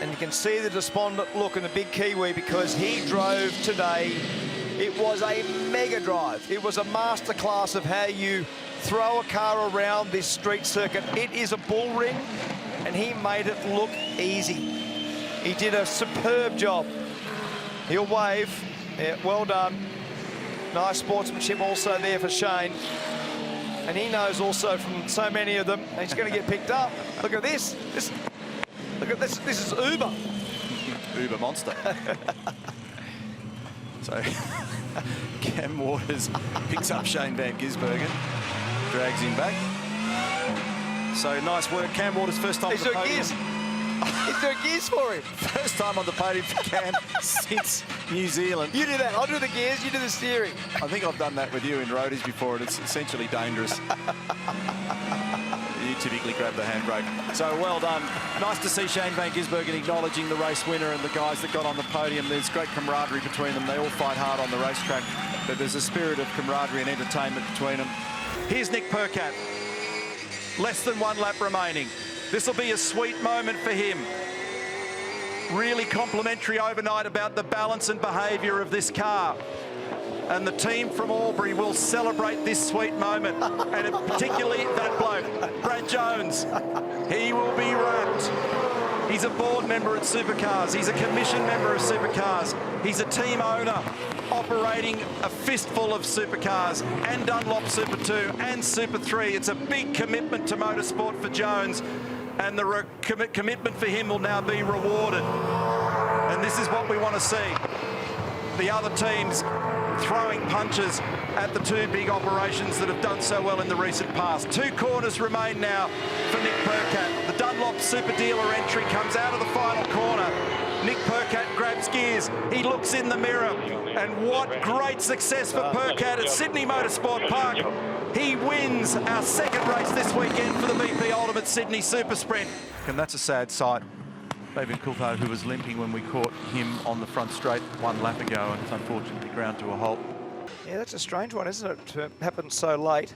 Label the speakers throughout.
Speaker 1: And you can see the despondent look in the big Kiwi because he drove today. It was a mega drive. It was a masterclass of how you throw a car around this street circuit. It is a bull ring, and he made it look easy. He did a superb job. He'll wave. Yeah, well done. Nice sportsmanship also there for Shane. And he knows also from so many of them, he's going to get picked up. Look at this. Look at this. This is Uber.
Speaker 2: Uber monster. So Cam Waters picks up Shane Van Gisbergen, drags him back. So nice work. Cam Waters, first time on the podium.
Speaker 1: He's doing gears for him.
Speaker 2: First time on the podium for Cam since New Zealand.
Speaker 1: You do that. I'll do the gears, you do the steering.
Speaker 2: I think I've done that with you in roadies before, and it's essentially dangerous. You typically grab the handbrake. So well done. Nice to see Shane Van Gisbergen acknowledging the race winner and the guys that got on the podium. There's great camaraderie between them. They all fight hard on the racetrack, but there's a spirit of camaraderie and entertainment between them. Here's Nick Percat. Less than 1 lap remaining. This will be a sweet moment for him. Really complimentary overnight about the balance and behaviour of this car. And the team from Albury will celebrate this sweet moment. And particularly that bloke, Brad Jones. He will be wrapped. He's a board member at Supercars. He's a commission member of Supercars. He's a team owner operating a fistful of Supercars and Dunlop Super 2 and Super 3. It's a big commitment to motorsport for Jones. And the commitment for him will now be rewarded. And this is what we want to see. The other teams throwing punches at the 2 big operations that have done so well in the recent past. 2 corners remain now for Nick Percat. The Dunlop Super Dealer entry comes out of the final corner. Nick Percat grabs gears. He looks in the mirror. And what great success for Percat at Sydney Motorsport Park. He wins our 2nd race this weekend for the BP Ultimate Sydney Super Sprint. And that's a sad sight. Fabian Coulthard, who was limping when we caught him on the front straight 1 lap ago, and it's unfortunately ground to a halt.
Speaker 1: Yeah, that's a strange one, isn't it? To happen so late.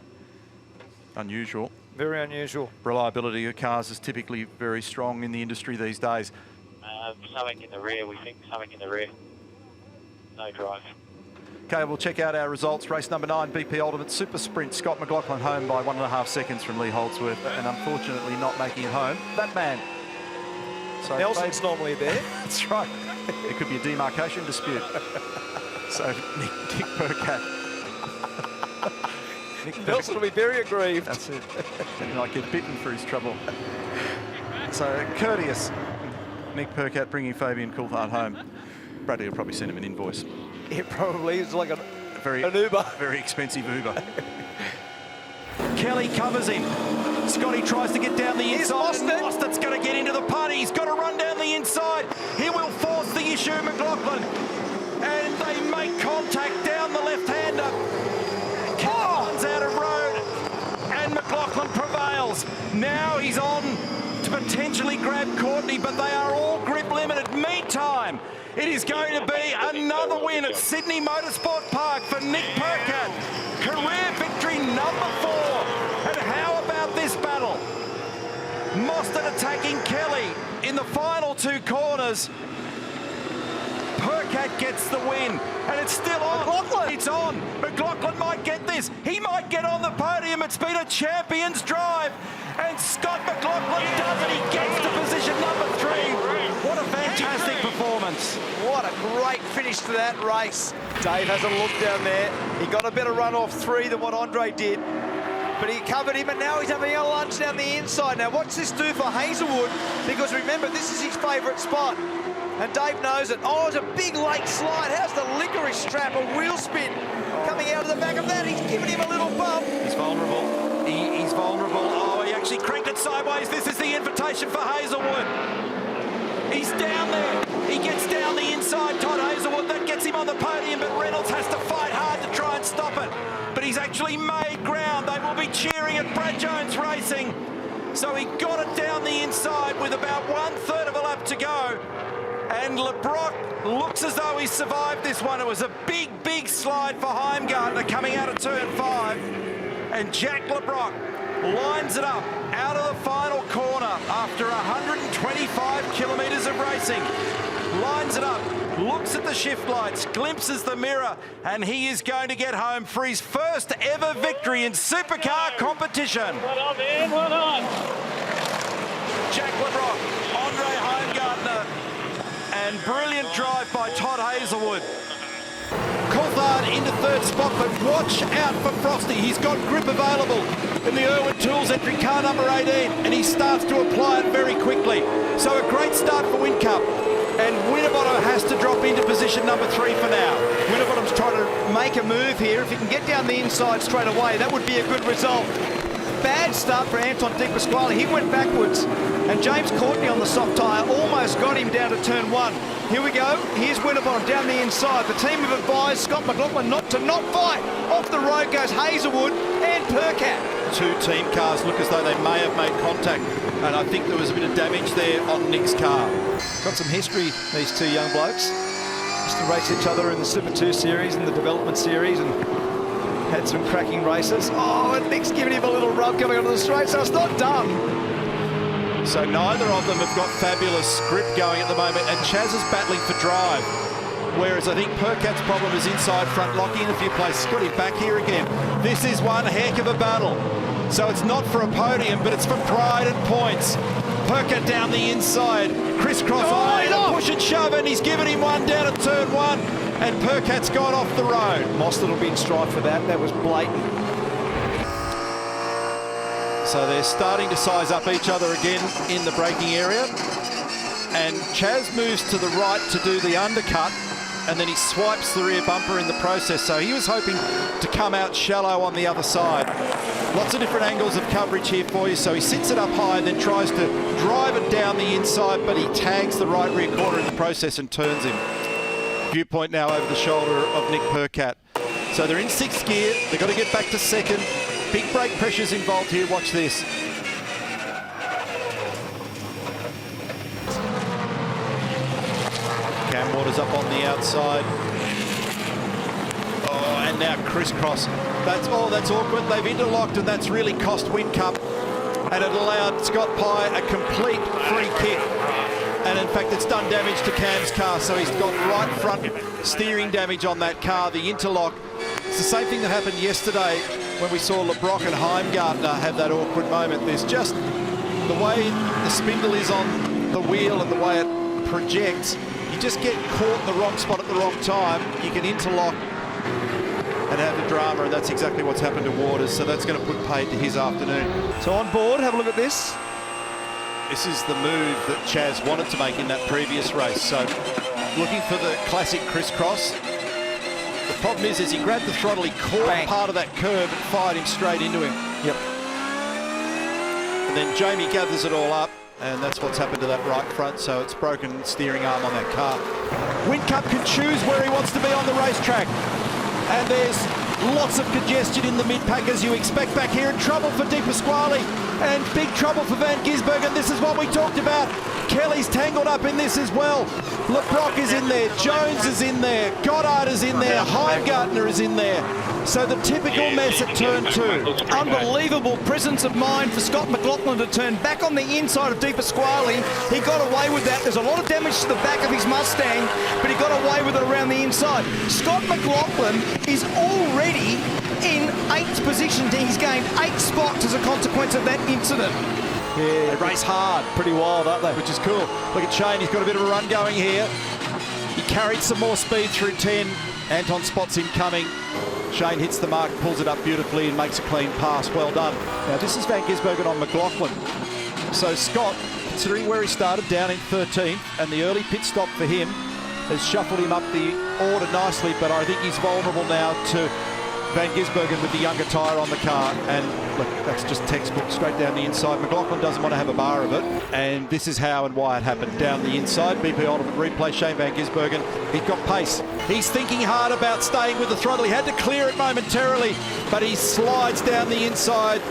Speaker 2: Unusual.
Speaker 1: Very unusual.
Speaker 2: Reliability of cars is typically very strong in the industry these days.
Speaker 3: Something in the rear, we think. Something in the rear. No drive.
Speaker 2: Okay, we'll check out our results. Race number 9, BP Ultimate Super Sprint. Scott McLaughlin home by 1.5 seconds from Lee Holdsworth, and unfortunately not making it home. That man. So
Speaker 1: Nelson's normally there.
Speaker 2: That's right. It could be a demarcation dispute. So Nick Percat.
Speaker 1: Nelson will be very aggrieved.
Speaker 2: That's it. He might get bitten for his trouble. So courteous Nick Percat bringing Fabian Coulthard home. Bradley will probably send him an invoice.
Speaker 1: It probably is like an Uber.
Speaker 2: Very expensive Uber. Kelly covers him. Scotty tries to get down the inside. Mostert's going to get into the putt. He's got to run down the inside. He will force the issue, McLaughlin. And they make contact down the left-hander. Kelly runs out of road. And McLaughlin prevails. Now he's on to potentially grab Courtney, but they are all grip limited. Meantime, it is going to be another win at Sydney Motorsport Park for Nick Percat. Career victory number 4. And how about this battle? Mostert attacking Kelly in the final 2 corners. Percat gets the win, and it's still on. McLaughlin. It's on. McLaughlin might get this. He might get on the podium. It's been a champion's drive, and Scott McLaughlin does it. He gets to position number 3. What a fantastic performance.
Speaker 1: What a great finish to that race. Dave has a look down there. He got a better run off 3 than what Andre did. But he covered him, and now he's having a lunge down the inside. Now, what's this do for Hazelwood? Because remember, this is his favourite spot. And Dave knows it. Oh, it's a big late slide. How's the licorice strap, a wheel spin coming out of the back of that? He's giving him a little bump.
Speaker 2: He's vulnerable. He's vulnerable. Oh, he actually cranked it sideways. This is the invitation for Hazelwood. He's down there. He gets down the inside, Todd Hazelwood. That gets him on the podium, but Reynolds has to fight hard to try and stop it. But he's actually made ground. They will be cheering at Brad Jones Racing. So he got it down the inside with about 1/3 of a lap to go. And LeBrock looks as though he survived this one. It was a big, big slide for Heimgartner coming out of turn 5. And Jack LeBrock lines it up out of the final corner after 125 kilometres of racing. racing. Lines it up, looks at the shift lights, glimpses the mirror, and he is going to get home for his first ever victory in supercar competition.
Speaker 3: Well on, man, well on.
Speaker 2: Jack LeBrock, Andre Heimgartner, and brilliant drive by Todd Hazelwood. Coulthard into third spot, but watch out for Frosty. He's got grip available in the Irwin Tools entry car number 18, and he starts to apply it very quickly. So a great start for Whincup. And Winterbottom has to drop into position number 3 for now.
Speaker 1: Winterbottom's trying to make a move here. If he can get down the inside straight away, that would be a good result. Bad start for Anton De Pasquale. He went backwards, and James Courtney on the soft tyre almost got him down to turn 1. Here we go. Here's Winterbottom down the inside. The team have advised Scott McLaughlin not fight. Off the road goes Hazelwood and Percat.
Speaker 2: Two team cars look as though they may have made contact, and I think there was a bit of damage there on Nick's car.
Speaker 1: Got some history, these two young blokes. Used to race each other in the Super 2 series and the Development series, and had some cracking races. Oh, and Nick's giving him a little rub coming onto the straight, so it's not done.
Speaker 2: So neither of them have got fabulous grip going at the moment, and Chaz is battling for drive. Whereas I think Percat's problem is inside front locking in a few places. Got him back here again. This is one heck of a battle. So it's not for a podium, but it's for pride and points. Percat down the inside. Crisscross push and shove, and he's given him one down at turn 1. And Percat's gone off the road.
Speaker 1: Mostert will be in strife for that. That was blatant.
Speaker 2: So they're starting to size up each other again in the braking area. And Chaz moves to the right to do the undercut, and then he swipes the rear bumper in the process. So he was hoping to come out shallow on the other side. Lots of different angles of coverage here for you. So he sits it up high and then tries to drive it down the inside, but he tags the right rear corner in the process and turns him. Viewpoint now over the shoulder of Nick Percat. So they're in 6th gear. They've got to get back to 2nd. Big brake pressures involved here. Watch this. Cam Waters up on the outside. Oh, and now crisscross. That's awkward. They've interlocked, and that's really cost Whincup. And it allowed Scott Pye a complete free kick. And in fact, it's done damage to Cam's car, so he's got right front steering damage on that car, the interlock. It's the same thing that happened yesterday when we saw LeBrock and Heimgartner have that awkward moment. There's just the way the spindle is on the wheel and the way it projects. You just get caught in the wrong spot at the wrong time. You can interlock and have the drama, and that's exactly what's happened to Waters. So that's going to put paid to his afternoon.
Speaker 1: So on board, have a look at this.
Speaker 2: This is the move that Chaz wanted to make in that previous race. So looking for the classic crisscross. The problem is he grabbed the throttle, he caught part of that curve and fired him straight into him.
Speaker 1: Yep.
Speaker 2: And then Jamie gathers it all up, and that's what's happened to that right front. So it's broken steering arm on that car. Whincup can choose where he wants to be on the racetrack. And there's lots of congestion in the mid-pack as you expect back here, and trouble for De Pasquale and big trouble for Van Gisbergen. This is what we talked about. Kelly's tangled up in this as well. LeBrock is in there, Jones is in there, Goddard is in there, Heimgartner is in there. So the typical mess at turn 2.
Speaker 1: Unbelievable presence of mind for Scott McLaughlin to turn back on the inside of De Pasquale. He got away with that. There's a lot of damage to the back of his Mustang, but he got away with it around the inside. Scott McLaughlin is already in 8th position. He's gained 8 spots as a consequence of that incident.
Speaker 2: Yeah, they race hard.
Speaker 1: Pretty wild, aren't they?
Speaker 2: Which is cool. Look at Shane, he's got a bit of a run going here. He carried some more speed through 10. Anton spots him coming. Shane hits the mark, pulls it up beautifully and makes a clean pass. Well done. Now this is Van Gisbergen on McLaughlin. So Scott, considering where he started, down in 13th, and the early pit stop for him has shuffled him up the order nicely, but I think he's vulnerable now to Van Gisbergen with the younger tyre on the car. And look, that's just textbook straight down the inside. McLaughlin doesn't want to have a bar of it, and this is how and why it happened. Down the inside, BP Ultimate Replay, Shane Van Gisbergen, he's got pace. He's thinking hard about staying with the throttle. He had to clear it momentarily, but he slides down the inside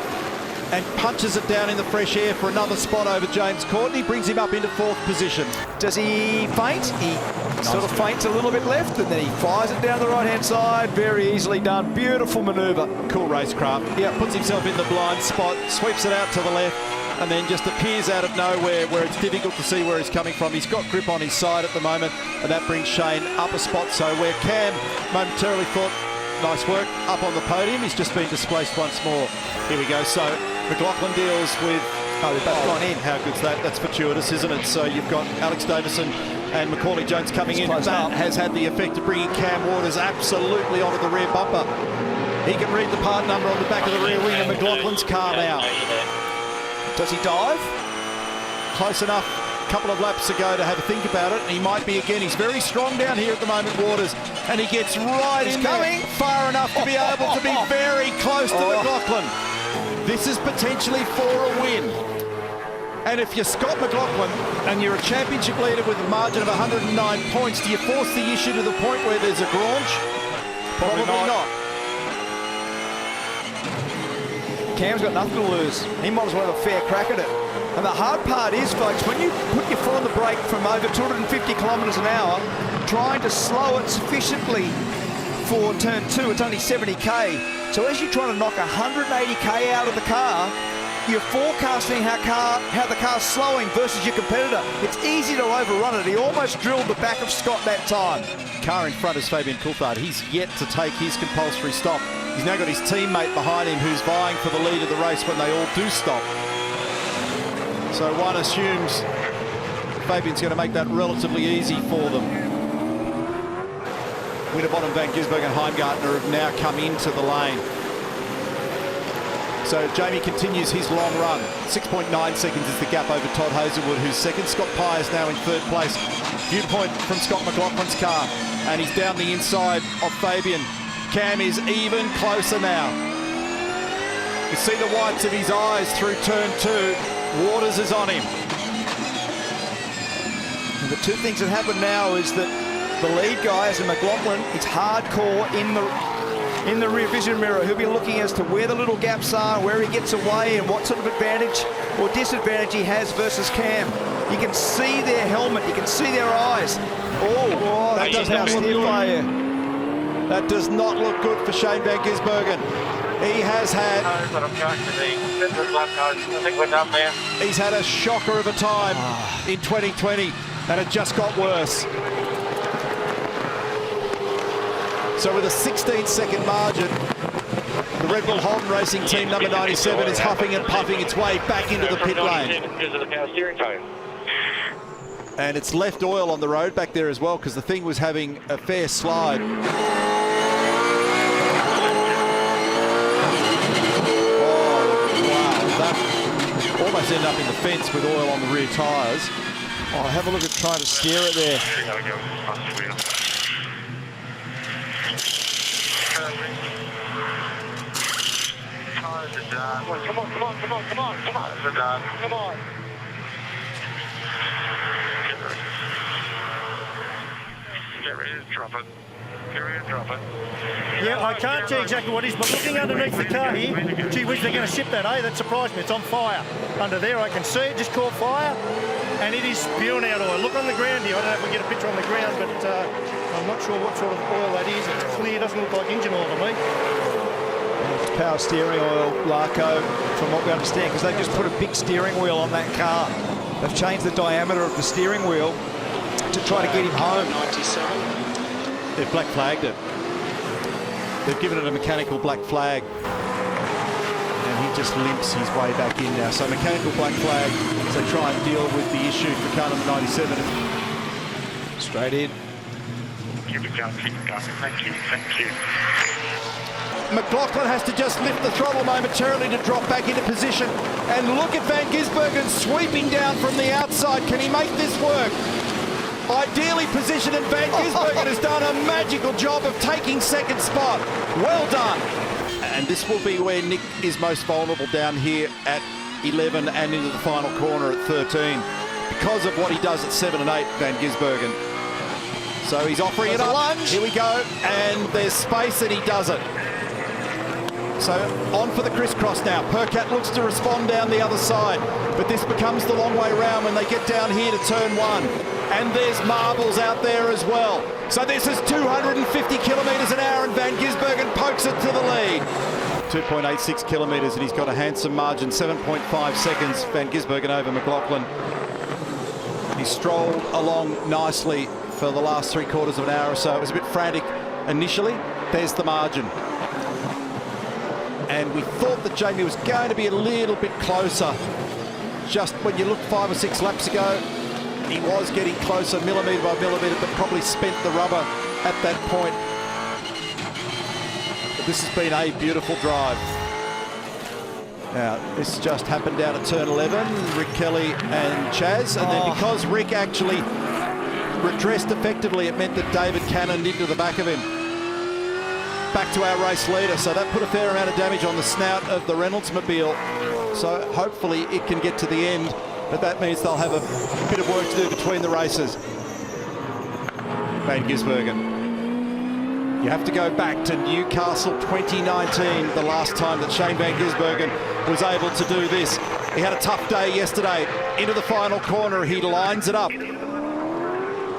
Speaker 2: and punches it down in the fresh air for another spot over James Courtney, brings him up into 4th position.
Speaker 1: Does he feint? He sort of feints a little bit left, and then he fires it down the right-hand side. Very easily done. Beautiful manoeuvre.
Speaker 2: Cool racecraft. Yeah, puts himself in the blind spot, sweeps it out to the left, and then just appears out of nowhere where it's difficult to see where he's coming from. He's got grip on his side at the moment, and that brings Shane up a spot. So where Cam momentarily thought, nice work, up on the podium, he's just been displaced once more. Here we go. So McLaughlin deals with...
Speaker 1: Oh, they've both gone in.
Speaker 2: How good's that? That's fortuitous, isn't it? So you've got Alex Davison and Macaulay Jones coming in. That has had the effect of bringing Cam Waters absolutely onto the rear bumper. He can read the part number on the back of the rear wing of McLaughlin's car now.
Speaker 1: Does he dive?
Speaker 2: Close enough. A couple of laps ago to have a think about it. He might be again. He's very strong down here at the moment, Waters, and he gets right in there, far enough to be able to be very close to McLaughlin. This is potentially for a win. And if you're Scott McLaughlin and you're a championship leader with a margin of 109 points, do you force the issue to the point where there's a graunch? Probably not.
Speaker 1: Cam's got nothing to lose. He might as well have a fair crack at it. And the hard part is, folks, when you put your foot on the brake from over 250 kilometres an hour, trying to slow it sufficiently for turn 2, it's only 70k. So as you're trying to knock 180k out of the car, you're forecasting how the car's slowing versus your competitor. It's easy to overrun it. He almost drilled the back of Scott that time.
Speaker 2: Car in front is Fabian Coulthard. He's yet to take his compulsory stop. He's now got his teammate behind him who's vying for the lead of the race when they all do stop. So one assumes Fabian's going to make that relatively easy for them. Winterbottom, Van Gisbergen and Heimgartner have now come into the lane. So Jamie continues his long run. 6.9 seconds is the gap over Todd Hazelwood, who's second. Scott Pyers now in third place. Viewpoint from Scott McLaughlin's car, and he's down the inside of Fabian. Cam is even closer now. You see the whites of his eyes through turn 2. Waters is on him.
Speaker 1: And the two things that happen now is that the lead guy, as in McLaughlin, it's hardcore in the rear vision mirror. He'll be looking as to where the little gaps are, where he gets away, and what sort of advantage or disadvantage he has versus Cam. You can see their helmet, you can see their eyes. Oh, that does not look good.
Speaker 2: That does not look good for Shane Van Gisbergen. He has had... He's had a shocker of a time in 2020, and it just got worse. So with a 16-second margin, the Red Bull Holden Racing team number 97 is huffing and puffing its way back into the pit lane. And it's left oil on the road back there as well, because the thing was having a fair slide. Oh, wow, that almost ended up in the fence with oil on the rear tyres.
Speaker 1: Oh, have a look at trying to steer it there.
Speaker 3: Come on. Drop it.
Speaker 4: Yeah, I can't tell exactly what it is, but looking underneath the car here, gee whiz, they're going to ship that, eh? That surprised me. It's on fire. Under there, I can see it, just caught fire, and it is spewing out oil. Look on the ground here. I don't know if we get a picture on the ground, but I'm not sure what sort of oil that is. It's clear, doesn't look like engine oil to me.
Speaker 1: It's power steering oil, Larko, from what we understand, because they've just put a big steering wheel on that car. They've changed the diameter of the steering wheel to try to get him home.
Speaker 4: 97.
Speaker 2: They've black flagged it. They've given it a mechanical black flag. And he just limps his way back in now. So mechanical black flag as they try and deal with the issue for car number 97.
Speaker 1: Straight in.
Speaker 3: Keep it going. Thank you.
Speaker 2: McLaughlin has to just lift the throttle momentarily to drop back into position. And look at Van Gisbergen sweeping down from the outside. Can he make this work? Ideally positioned, and Van Gisbergen has done a magical job of taking second spot. Well done. And this will be where Nick is most vulnerable down here at 11 and into the final corner at 13 because of what he does at 7 and 8, Van Gisbergen. So he's offering it up. Lunge. Here we go. And there's space and he does it. So on for the crisscross now. Percat looks to respond down the other side, but this becomes the long way round when they get down here to turn 1. And there's marbles out there as well. So this is 250 kilometres an hour, and Van Gisbergen pokes it to the lead. 2.86 kilometres, and he's got a handsome margin, 7.5 seconds, Van Gisbergen over McLaughlin. He strolled along nicely for the last 3/4 of an hour or so. It was a bit frantic initially. There's the margin. And we thought that Jamie was going to be a little bit closer. Just when you looked 5 or 6 laps ago, he was getting closer millimetre by millimetre, but probably spent the rubber at that point. But this has been a beautiful drive. Now, this just happened down at turn 11, Rick Kelly and Chaz, and then because Rick actually redressed effectively, it meant that David cannoned into the back of him. Back to our race leader, so that put a fair amount of damage on the snout of the Reynolds mobile. So hopefully it can get to the end, but that means they'll have a bit of work to do between the races. Van Gisbergen. You have to go back to Newcastle 2019, the last time that Shane Van Gisbergen was able to do this. He had a tough day yesterday. Into the final corner, he lines it up.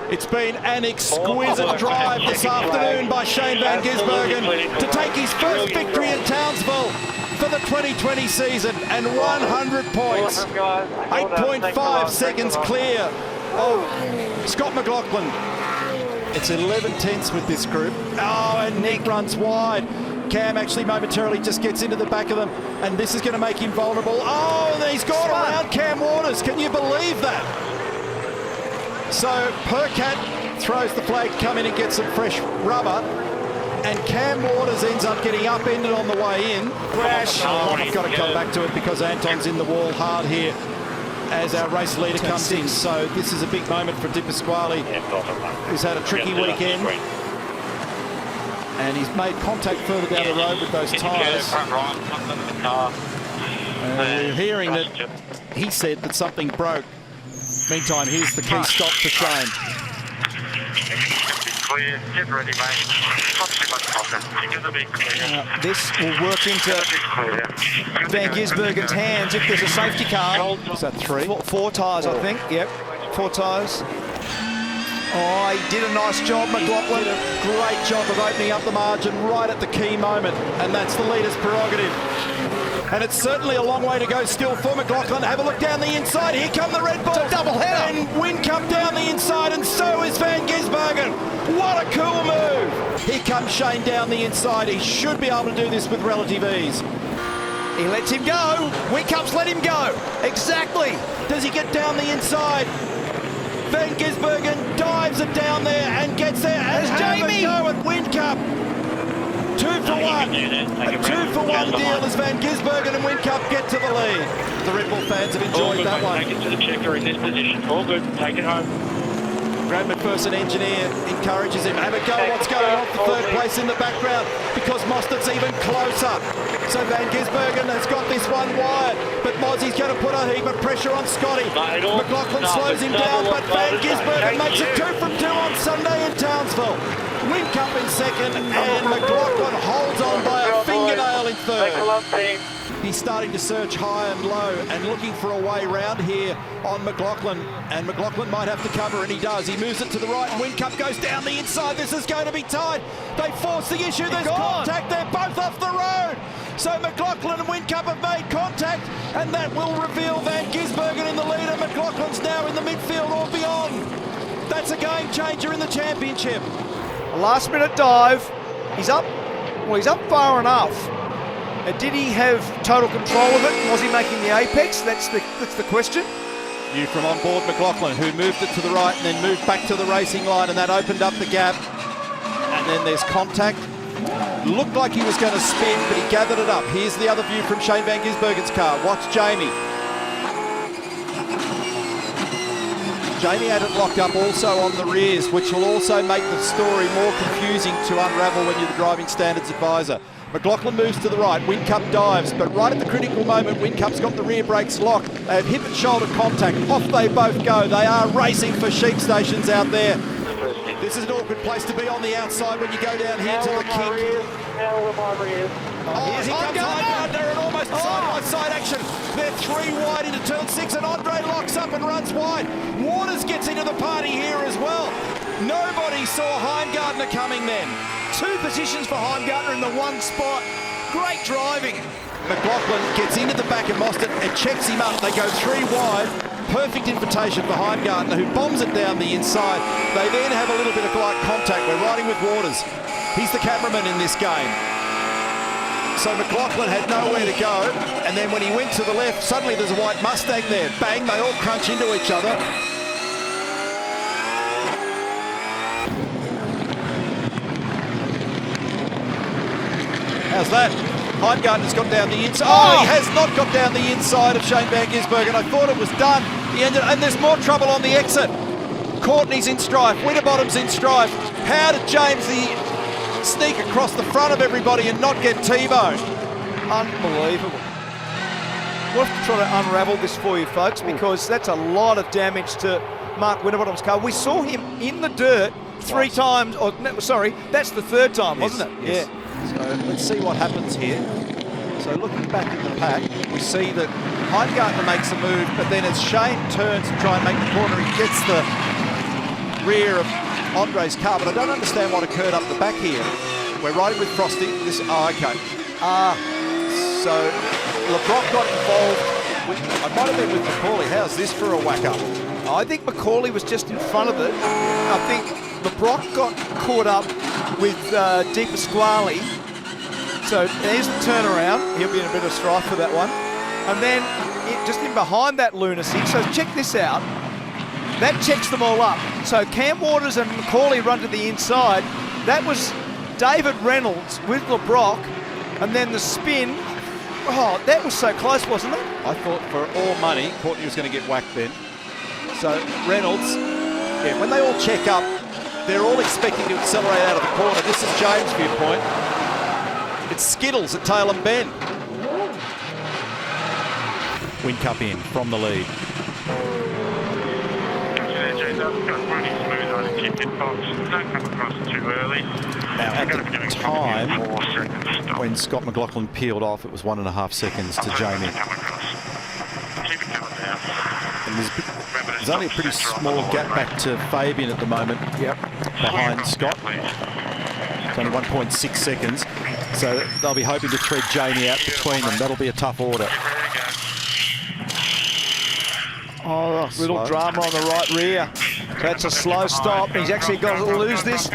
Speaker 2: It's been an exquisite drive this afternoon by Shane Van Gisbergen to take his first victory in Townsville for the 2020 season, and 100 points. 8.5 seconds clear. Oh, Scott McLaughlin. It's 11/10 with this group. Oh, and Nick runs wide. Cam actually momentarily just gets into the back of them, and this is going to make him vulnerable. Oh, and he's gone around Cam Waters. Can you believe that? So Percat throws the flag, come in and get some fresh rubber, and Cam Waters ends up getting upended on the way in. Crash. Oh, I've got to come back to it because Anton's in the wall hard here as our race leader comes in. So this is a big moment for Di Pasquale, who's had a tricky weekend. And he's made contact further down the road with those tyres. We're hearing that he said that something broke. Meantime, here's the key stop for Shane.
Speaker 1: This will work into Van Gisbergen's hands if there's a safety car.
Speaker 2: Is that 3?
Speaker 1: Four tyres, I think. Yep, 4 tyres. Oh, he did a nice job, McLaughlin.
Speaker 2: Did a great job of opening up the margin right at the key moment, and that's the leader's prerogative. And it's certainly a long way to go still for McLaughlin. Have a look down the inside. Here come the Red Bulls.
Speaker 1: Double header.
Speaker 2: And Whincup down the inside, and so is Van Gisbergen. What a cool move. Here comes Shane down the inside. He should be able to do this with relative ease.
Speaker 1: He lets him go. Whincup's let him go. Exactly.
Speaker 2: Does he get down the inside? Van Gisbergen dives it down there and gets there. And
Speaker 1: Jamie.
Speaker 2: Go at Whincup. 2 for 1. A 2 for 1 deal as Van Gisbergen and Whincup get to the lead. The Red Bull fans have enjoyed that one.
Speaker 3: Take it to the checker in this position. All good. Take it home.
Speaker 2: Brad McPherson, engineer, encourages him. Have a go. What's going on for third place in the background? Because Mostert's even closer. So Van Gisbergen has got this one wired, but Mozzie's going to put a heap of pressure on Scotty. McLaughlin slows him down, but Van Gisbergen makes it 2 from 2 on Sunday in Townsville. Whincup in second, and McLaughlin holds on by a fingernail in third. He's starting to search high and low and looking for a way round here on McLaughlin, and McLaughlin might have to cover, and he does. He moves it to the right, and Whincup goes down the inside. This is going to be tight. They force the issue. There's contact. They're both off the road. So McLaughlin and Whincup have made contact, and that will reveal Van Gisbergen in the leader. McLaughlin's now in the midfield or beyond. That's a game changer in the championship.
Speaker 1: A last-minute dive. He's up. Well, he's up far enough. Did he have total control of it? Was he making the apex? That's the question.
Speaker 2: You from on board McLaughlin, who moved it to the right and then moved back to the racing line, and that opened up the gap. And then there's contact. Looked like he was going to spin, but he gathered it up. Here's the other view from Shane Van Gisbergen's car. Watch Jamie. Jamie had it locked up also on the rears, which will also make the story more confusing to unravel when you're the driving standards advisor. McLaughlin moves to the right, Whincup dives, but right at the critical moment, Whincup's got the rear brakes locked. They have hip and shoulder contact. Off they both go. They are racing for sheep stations out there. This is an awkward place to be on the outside when you go down here to the kink. Here he comes Heimgartner, and almost side-by-side action. They're 3 wide into turn 6, and Andre locks up and runs wide. Waters gets into the party here as well. Nobody saw Heimgartner coming then.
Speaker 1: 2 positions for Heimgartner in the one spot. Great driving.
Speaker 2: McLaughlin gets into the back of Mostert and checks him up. They go 3 wide. Perfect invitation for Heimgartner, who bombs it down the inside. They then have a little bit of light contact. We're riding with Waters. He's the cameraman in this game. So McLaughlin had nowhere to go, and then when he went to the left, suddenly there's a white Mustang there. Bang, they all crunch into each other. How's that? Heimgartner's got down the inside. Oh, he has not got down the inside of Shane Van Gisbergen. I thought it was done. He ended, and there's more trouble on the exit. Courtney's in strife. Winterbottom's in strife. How did James sneak across the front of everybody and not get T-boned?
Speaker 1: Unbelievable. We'll have to try to unravel this for you, folks, because that's a lot of damage to Mark Winterbottom's car. We saw him in the dirt 3 times. Or, no, sorry, that's the 3rd time, wasn't it?
Speaker 2: Yes.
Speaker 1: Yeah.
Speaker 2: So let's see what happens here. So looking back in the pack, we see that Heimgartner makes a move, but then as Shane turns to try and make the corner, he gets the rear of Andre's car. But I don't understand what occurred up the back here. We're riding with Frosty. Okay.
Speaker 1: So
Speaker 2: LeBrock got involved. I might have been with Macaulay. How's this for a whack-up?
Speaker 1: I think Macaulay was just in front of it. I think LeBrock got caught up with Di Pasquale. So there's the turnaround. He'll be in a bit of strife for that one. And then just in behind that lunacy. So check this out. That checks them all up. So Cam Waters and Macaulay run to the inside. That was David Reynolds with LeBrock. And then the spin. Oh, that was so close, wasn't it?
Speaker 2: I thought for all money, Courtney was going to get whacked then. So Reynolds, yeah, when they all check up, they're all expecting to accelerate out of the corner. This is James' viewpoint. It's Skittles at tail and bend. Whincup in from the lead. Now at the time when Scott McLaughlin peeled off, it was 1.5 seconds to Jamie. And there's only a pretty small gap back to Fabian at the moment.
Speaker 1: Yep.
Speaker 2: Behind Scott. It's only 1.6 seconds. So they'll be hoping to thread Jamie out between them. That'll be a tough order.
Speaker 1: Oh, little drama on the right rear. That's a slow stop. He's actually got to lose this.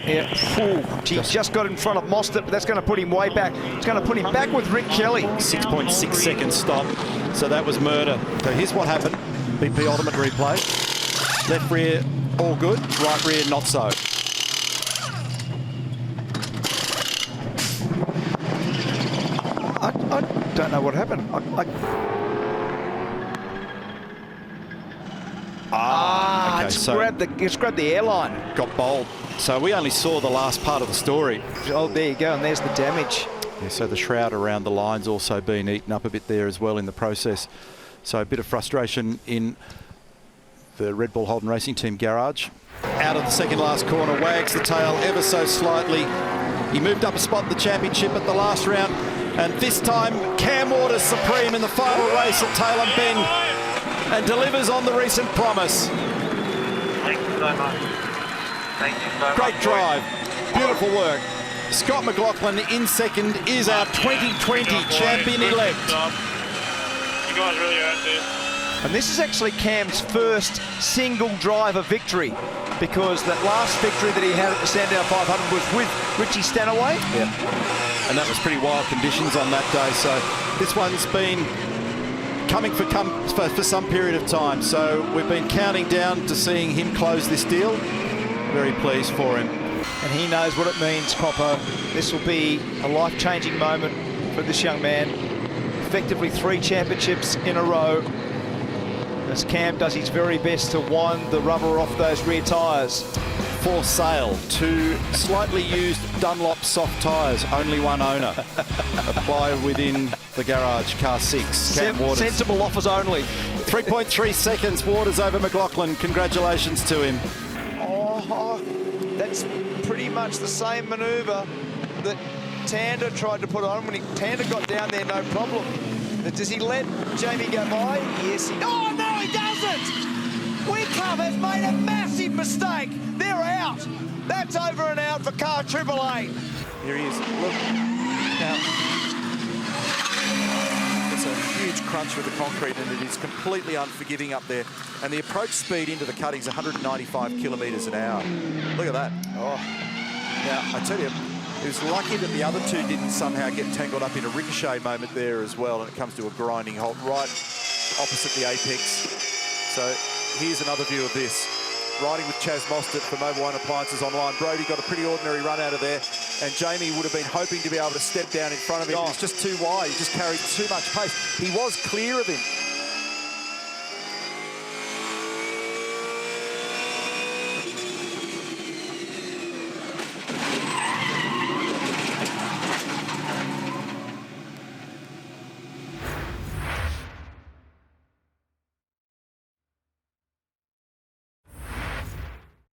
Speaker 1: Yeah. Ooh, he just got in front of Mostert, but that's going to put him way back. It's going to put him back with Rick Kelly.
Speaker 2: 6.6 second stop. So that was murder. So here's what happened. BP Ultimate replay. Left rear, all good. Right rear, not so.
Speaker 1: I don't know what happened.
Speaker 2: Okay,
Speaker 1: it's
Speaker 2: so
Speaker 1: grabbed the airline.
Speaker 2: got bowled. So we only saw the last part of the story.
Speaker 1: Oh, there you go, and there's the damage.
Speaker 2: Yeah, so the shroud around the line's also been eaten up a bit there as well in the process. So a bit of frustration in the Red Bull Holden Racing Team garage. Out of the second last corner, wags the tail ever so slightly. He moved up a spot in the championship at the last round, and this time Cam Waters supreme in the final race at Tail and Bend, and delivers on the recent promise.
Speaker 3: Thank you so much. Thank you so much.
Speaker 2: Great drive, beautiful work. Scott McLaughlin in second is our 2020 champion-elect.
Speaker 3: You guys really earned this.
Speaker 1: And this is actually Cam's first single driver victory, because that last victory that he had at the Sandown 500 was with Richie Stanaway.
Speaker 2: Yeah, and that was pretty wild conditions on that day. So this one's been coming for some period of time. So we've been counting down to seeing him close this deal. Very pleased for him.
Speaker 1: And he knows what it means, Coppo. This will be a life-changing moment for this young man. Effectively 3 championships in a row, as Cam does his very best to wind the rubber off those rear tyres.
Speaker 2: For sale, 2 slightly used Dunlop soft tyres, only one owner. Apply within the garage, car 6. Cam Waters.
Speaker 1: Sensible offers only.
Speaker 2: 3.3 seconds, Waters over McLaughlin. Congratulations to him.
Speaker 1: Oh, that's pretty much the same manoeuvre that Tander tried to put on when Tander got down there, no problem. But does he let Jamie go by? Yes, he... Oh, no, he doesn't! Wickham has made a massive mistake. They're out. That's over and out for car 888.
Speaker 2: Here he is. Look. Now, it's a huge crunch with the concrete, and it is completely unforgiving up there. And the approach speed into the cutting is 195 kilometres an hour. Look at that. Oh. Now, I tell you, it was lucky that the other two didn't somehow get tangled up in a ricochet moment there as well, and it comes to a grinding halt right opposite the apex. So here's another view of this. Riding with Chaz Mostert for Mobile One Appliances Online. Brody got a pretty ordinary run out of there, and Jamie would have been hoping to be able to step down in front of him. It was just too wide. He just carried too much pace. He was clear of him